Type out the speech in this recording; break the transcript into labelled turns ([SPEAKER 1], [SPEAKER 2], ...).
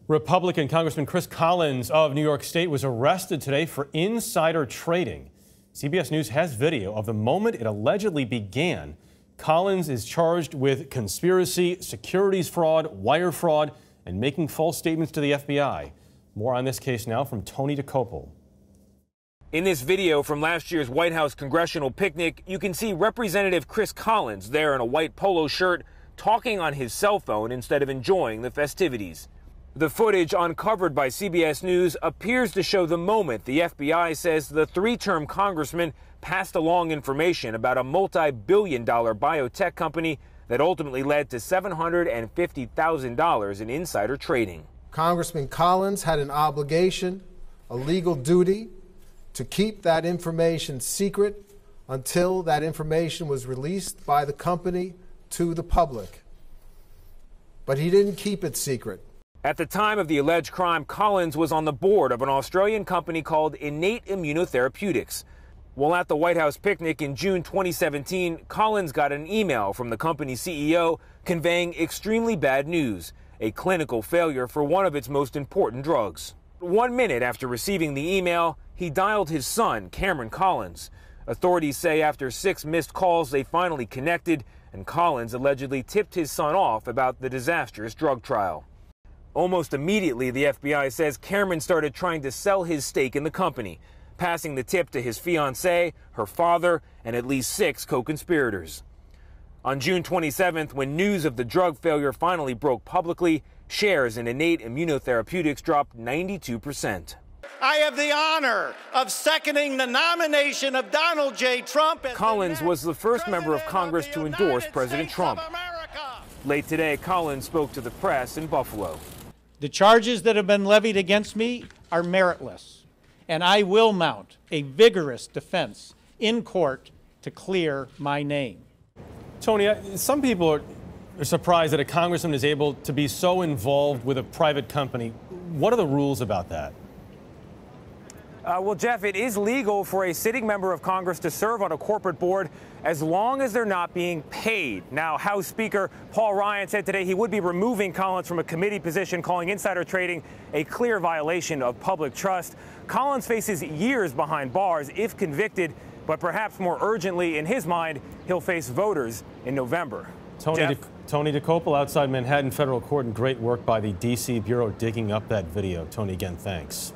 [SPEAKER 1] Republican Congressman Chris Collins of New York State was arrested today for insider trading. CBS News has video of the moment it allegedly began. Collins is charged with conspiracy, securities fraud, wire fraud, and making false statements to the FBI. More on this case now from Tony Dokoupil.
[SPEAKER 2] In this video from last year's White House congressional picnic, you can see Representative Chris Collins there in a white polo shirt talking on his cell phone instead of enjoying the festivities. The footage uncovered by CBS News appears to show the moment the FBI says the three-term congressman passed along information about a multi-billion-dollar biotech company that ultimately led to $750,000 in insider trading.
[SPEAKER 3] Congressman Collins had an obligation, a legal duty, to keep that information secret until that information was released by the company to the public. But he didn't keep it secret.
[SPEAKER 2] At the time of the alleged crime, Collins was on the board of an Australian company called Innate Immunotherapeutics. While at the White House picnic in June 2017, Collins got an email from the company's CEO conveying extremely bad news, a clinical failure for one of its most important drugs. 1 minute after receiving the email, he dialed his son, Cameron Collins. Authorities say after 6 missed calls, they finally connected, and Collins allegedly tipped his son off about the disastrous drug trial. Almost immediately, the FBI says Cameron started trying to sell his stake in the company, passing the tip to his fiancée, her father, and at least 6 co-conspirators. On June 27th, when news of the drug failure finally broke publicly, shares in Innate Immunotherapeutics dropped 92%.
[SPEAKER 4] I have the honor of seconding the nomination of Donald J. Trump.
[SPEAKER 2] Collins was the first member of Congress to endorse President Trump. Late today, Collins spoke to the press in Buffalo.
[SPEAKER 5] The charges that have been levied against me are meritless, and I will mount a vigorous defense in court to clear my name.
[SPEAKER 1] Tony, some people are surprised that a congressman is able to be so involved with a private company. What are the rules about that?
[SPEAKER 2] Well, Jeff, it is legal for a sitting member of Congress to serve on a corporate board as long as they're not being paid. Now, House Speaker Paul Ryan said today he would be removing Collins from a committee position, calling insider trading a clear violation of public trust. Collins faces years behind bars if convicted, but perhaps more urgently in his mind, he'll face voters in November.
[SPEAKER 1] Tony Dokoupil outside Manhattan Federal Court, and great work by the D.C. Bureau digging up that video. Tony, again, thanks.